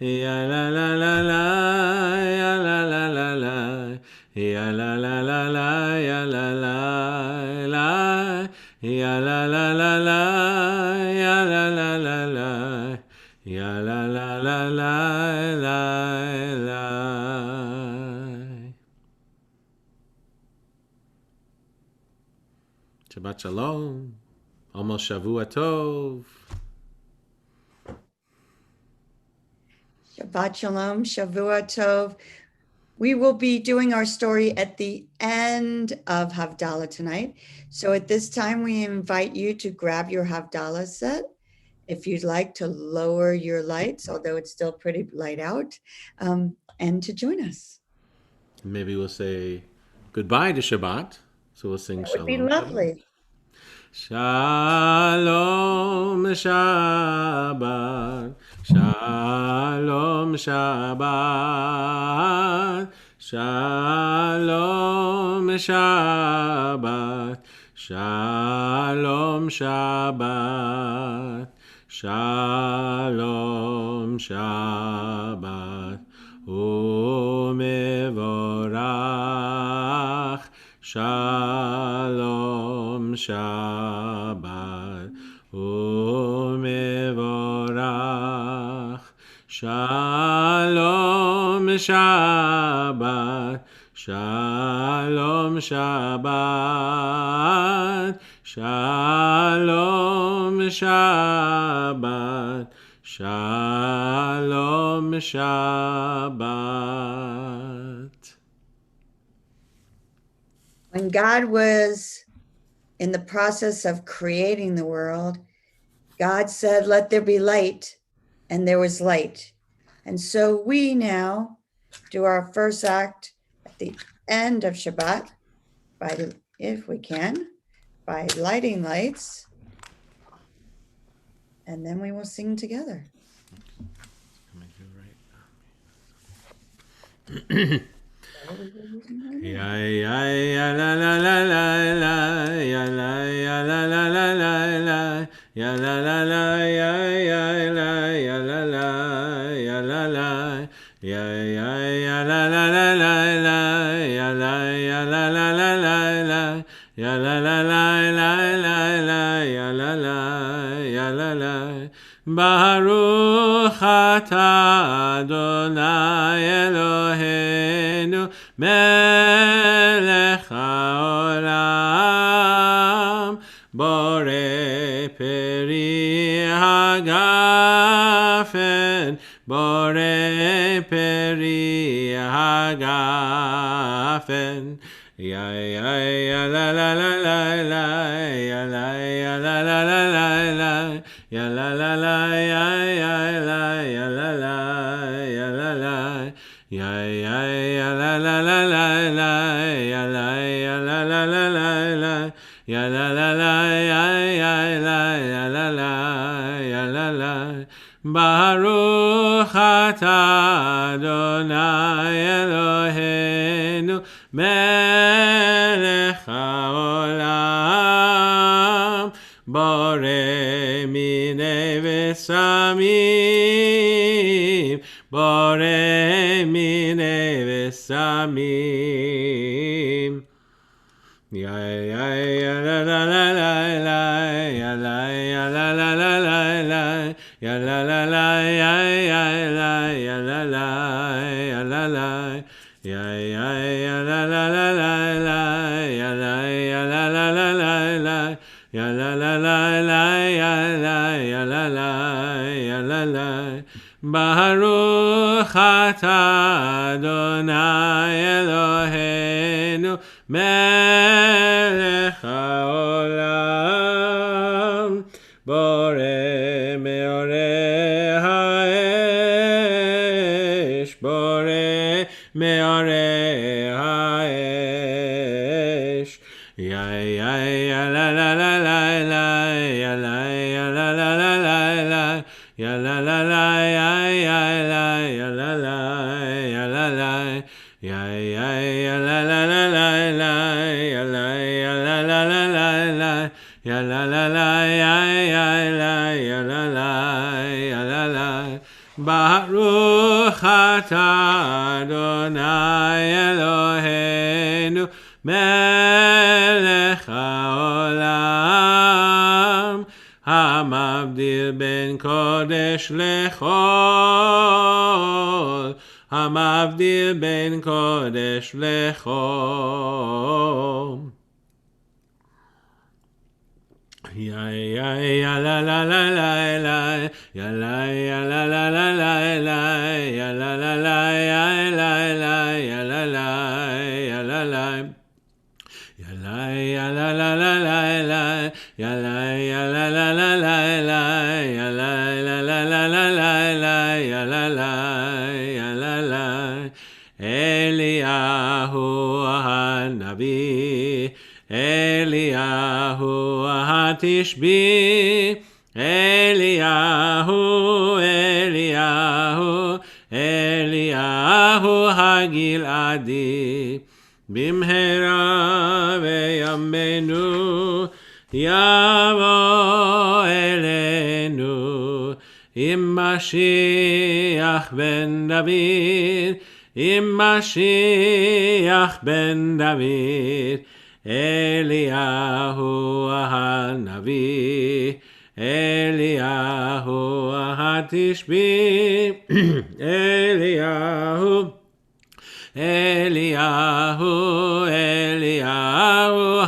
ya la la la la, ya la la la la, ya la la la la, ya la la la, ya la la la la, ya la la la la, ya la la la la, la la. Shabbat shalom. Almost Shavua Tov. Shabbat Shalom, Shavua Tov. We will be doing our story at the end of Havdalah tonight. So at this time, we invite you to grab your Havdalah set. If you'd like to lower your lights, although it's still pretty light out, and to join us. Maybe we'll say goodbye to Shabbat. So we'll sing That would be Shalom Shabbat. lovely. Shalom Shabbat. Shalom Shabbat. Shalom Shabbat. Shalom Shabbat. Shalom Shabbat. Umevorach. Shalom Shabbat. Umevorach. Shalom Shabbat. Shalom Shabbat. Shalom Shabbat. Shalom Shabbat. When God was in the process of creating the world, God said, "Let there be light," and there was light. And so we now do our first act at the end of Shabbat by, if we can, by lighting lights, and then we will sing together. Ya ya ya la la la la la, ya la ya la la la la la, ya la la la ya ya la ya la la ya la la, ya ya ya la la la la la, ya la ya la la la la la, ya la la la la la la, ya la la ya la la. Baruch atah Adonai Eloheinu melech haolam borei peri hagafen borei peri hagafen ya ya ya la la la la la ya la ya la la la la la ya la la la ya ya la ya la la ya la la ya ya ya la la la la la ya la ya la la la la la ya la la la ya ya la ya la la ya la la Baruch atah Adonai Eloheinu melech haolam borei minei v'samim borei minei v'samim ya ya ya la la la la la ya la ya la la la la la ya la la la ya ya la ya la la ya la la ya ya ya la la la la la ya la ya la la la la la ya la la la la ya la ya la la ya la la Baruch atah Adonai Eloheinu melech haolam borei meorei haesh borei meorei haesh ya ya ya la la la la la ya la ya la la la la la ya la la la ya ya la ya la la ya la la ya ya ya la la la la la ya la ya la la la la la ya la la la ya ya la ya la la ya la la Baruch atah Adonai Eloheinu melech haolam hamavdil ben kodesh lechol hamavdil ben kodesh lechol. Ya ya ya la la la la la ya la ya la la la la la ya la la la ya la la ya la la ya la la ya la ya la la la la ya la ya la la la la ya la la la la la ya la la ya la la Eliyahu hanavi Eliyahu hatishbi Eliyahu hagiladi Bimhera veyamenu Yavo elenu Mashiach ben David Mashiach ben David Eliyahu hanavi Eliyahu hatishbi Eliyahu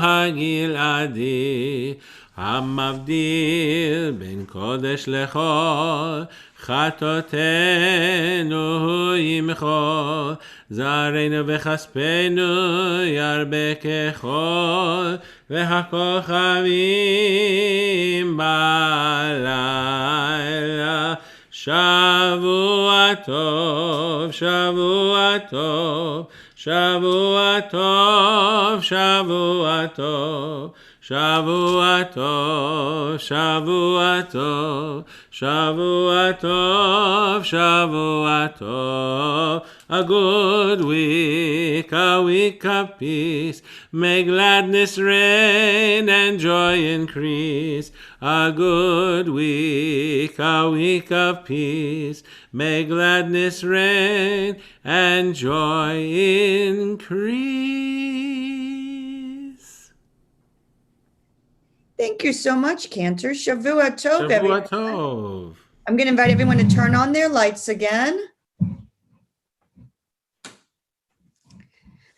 hagiladi Hamavdil ben kodesh lechol Chatotenu yimcho Zareinu v'chaspenu yarbe kechol V'hakochavim balayla Shavua tov, Shavua tov, Shavua tov, Shavua tov, Shavua tov, Shavua tov, Shavua tov, Shavua tov. A good week, a week of peace. May gladness reign and joy increase. A good week, a week of peace. May gladness reign and joy increase. Thank you so much, Cantor. Shavua Tov, everyone. Shavua Tov. I'm going to invite everyone to turn on their lights again.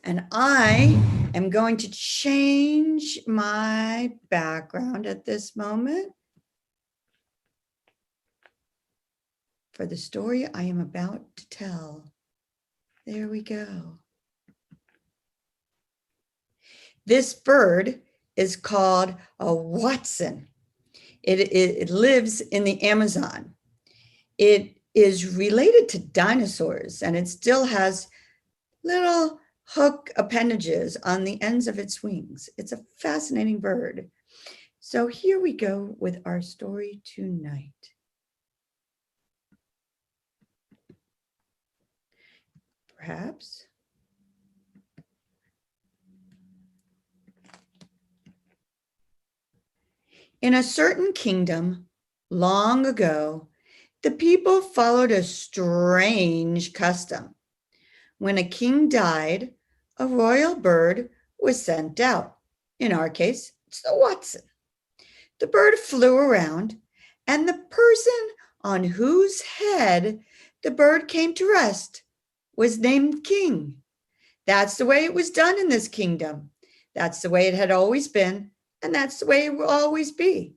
And I am going to change my background at this moment for the story I am about to tell. There we go. This bird is called a Watson. It lives in the Amazon. It is related to dinosaurs, and it still has little hook appendages on the ends of its wings. It's a fascinating bird. So here we go with our story tonight. Perhaps. In a certain kingdom, long ago, the people followed a strange custom. When a king died, a royal bird was sent out. In our case, it's the Watson. The bird flew around, and the person on whose head the bird came to rest was named king. That's the way it was done in this kingdom. That's the way it had always been, and that's the way it will always be.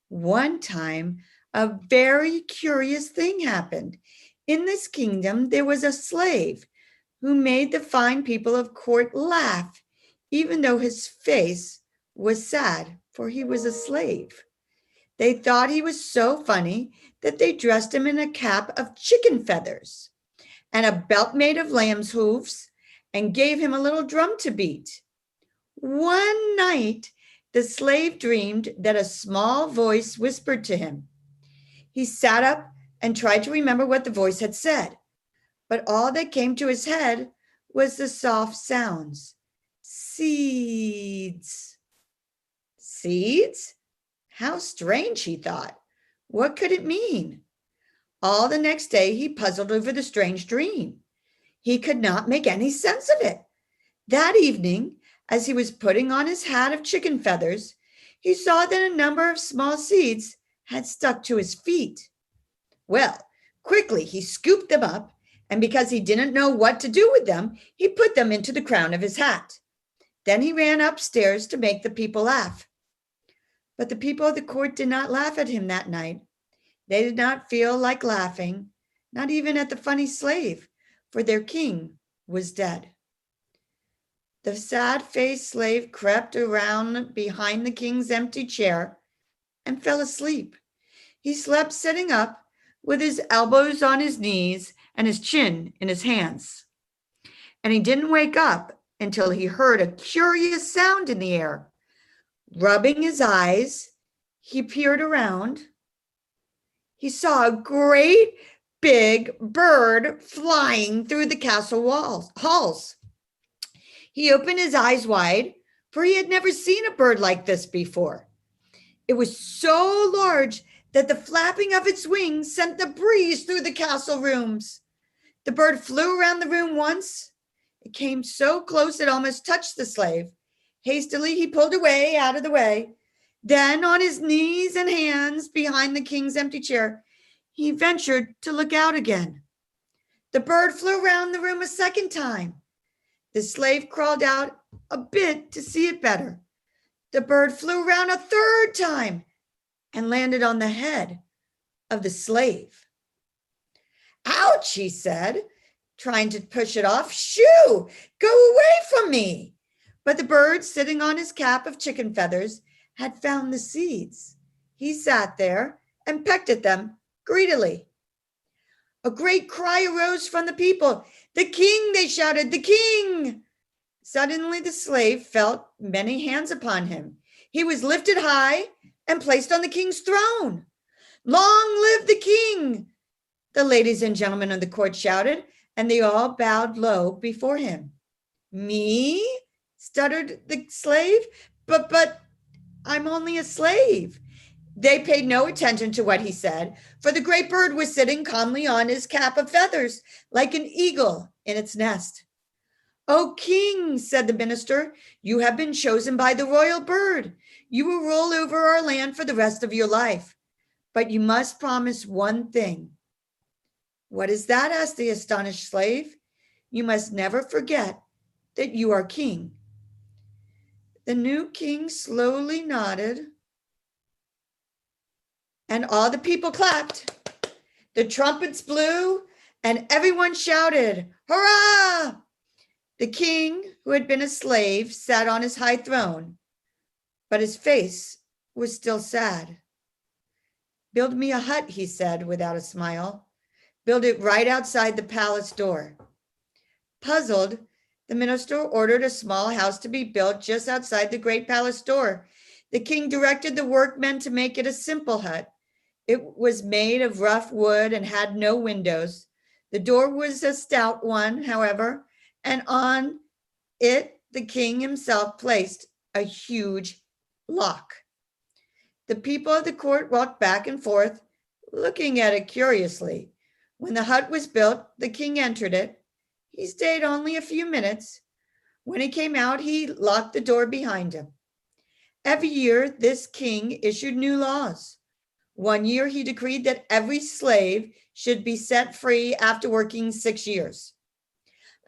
One time, a very curious thing happened. In this kingdom, there was a slave who made the fine people of court laugh, even though his face was sad, for he was a slave. They thought he was so funny that they dressed him in a cap of chicken feathers and a belt made of lamb's hooves and gave him a little drum to beat. One night, the slave dreamed that a small voice whispered to him. He sat up and tried to remember what the voice had said, but all that came to his head was the soft sounds. Seeds. Seeds? How strange, he thought. What could it mean? All the next day, he puzzled over the strange dream. He could not make any sense of it. That evening, as he was putting on his hat of chicken feathers, he saw that a number of small seeds had stuck to his feet. Well, quickly he scooped them up, and because he didn't know what to do with them, he put them into the crown of his hat. Then he ran upstairs to make the people laugh. But the people of the court did not laugh at him that night. They did not feel like laughing, not even at the funny slave, for their king was dead. The sad-faced slave crept around behind the king's empty chair and fell asleep. He slept sitting up with his elbows on his knees and his chin in his hands. And he didn't wake up until he heard a curious sound in the air. Rubbing his eyes, he peered around. He saw a great big bird flying through the castle halls. He opened his eyes wide, for he had never seen a bird like this before. It was so large that the flapping of its wings sent the breeze through the castle rooms. The bird flew around the room once. It came so close it almost touched the slave. Hastily, he pulled away out of the way. Then, on his knees and hands behind the king's empty chair, he ventured to look out again. The bird flew around the room a second time. The slave crawled out a bit to see it better. The bird flew around a third time and landed on the head of the slave. Ouch, he said, trying to push it off. Shoo, go away from me. But the bird, sitting on his cap of chicken feathers, had found the seeds. He sat there and pecked at them greedily. A great cry arose from the people. The king, they shouted, the king. Suddenly the slave felt many hands upon him. He was lifted high and placed on the king's throne. Long live the king, the ladies and gentlemen of the court shouted, and they all bowed low before him. Me? Stuttered the slave. But I'm only a slave. They paid no attention to what he said, for the great bird was sitting calmly on his cap of feathers, like an eagle in its nest. O king, said the minister, you have been chosen by the royal bird. You will rule over our land for the rest of your life. But you must promise one thing. What is that? Asked the astonished slave. You must never forget that you are king. The new king slowly nodded, and all the people clapped. The trumpets blew, and everyone shouted, hurrah! The king, who had been a slave, sat on his high throne, but his face was still sad. Build me a hut, he said without a smile. Build it right outside the palace door. Puzzled, the minister ordered a small house to be built just outside the great palace door. The king directed the workmen to make it a simple hut. It was made of rough wood and had no windows. The door was a stout one, however, and on it the king himself placed a huge lock. The people of the court walked back and forth, looking at it curiously. When the hut was built, the king entered it. He stayed only a few minutes. When he came out, he locked the door behind him. Every year, this king issued new laws. One year, he decreed that every slave should be set free after working 6 years.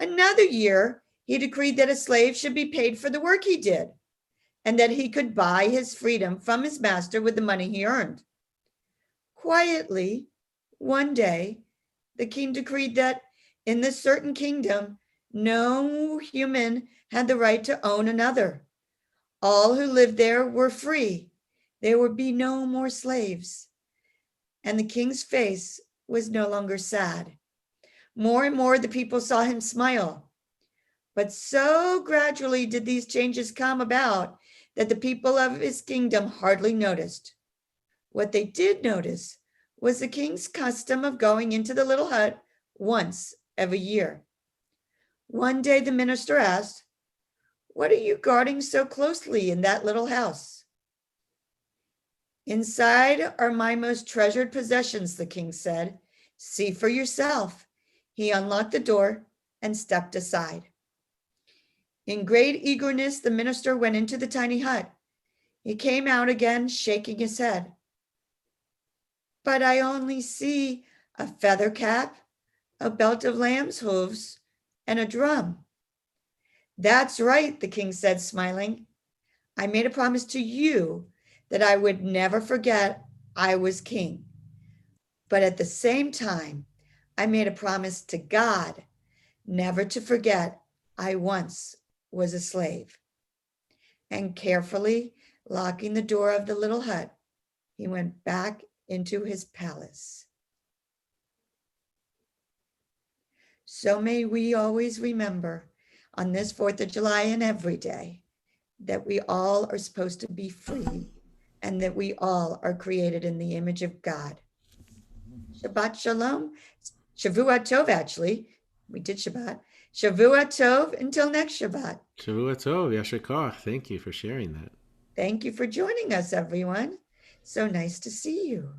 Another year, he decreed that a slave should be paid for the work he did, and that he could buy his freedom from his master with the money he earned. Quietly, one day, the king decreed that in this certain kingdom, no human had the right to own another. All who lived there were free. There would be no more slaves. And the king's face was no longer sad. More and more, the people saw him smile. But so gradually did these changes come about that the people of his kingdom hardly noticed. What they did notice was the king's custom of going into the little hut once every year. One day the minister asked, "What are you guarding so closely in that little house?" "Inside are my most treasured possessions," the king said. See for yourself. He unlocked the door and stepped aside. In great eagerness, the minister went into the tiny hut. He came out again, shaking his head. But I only see a feather cap, a belt of lamb's hooves, and a drum. That's right, the king said, smiling. I made a promise to you that I would never forget I was king. But at the same time, I made a promise to God never to forget I once was a slave. And carefully locking the door of the little hut, he went back into his palace. So may we always remember on this 4th of July and every day that we all are supposed to be free and that we all are created in the image of God. Shabbat Shalom. Shavua Tov, actually. We did Shabbat. Shavua Tov until next Shabbat. Shavua Tov, Yasher Koach. Thank you for sharing that. Thank you for joining us, everyone. So nice to see you.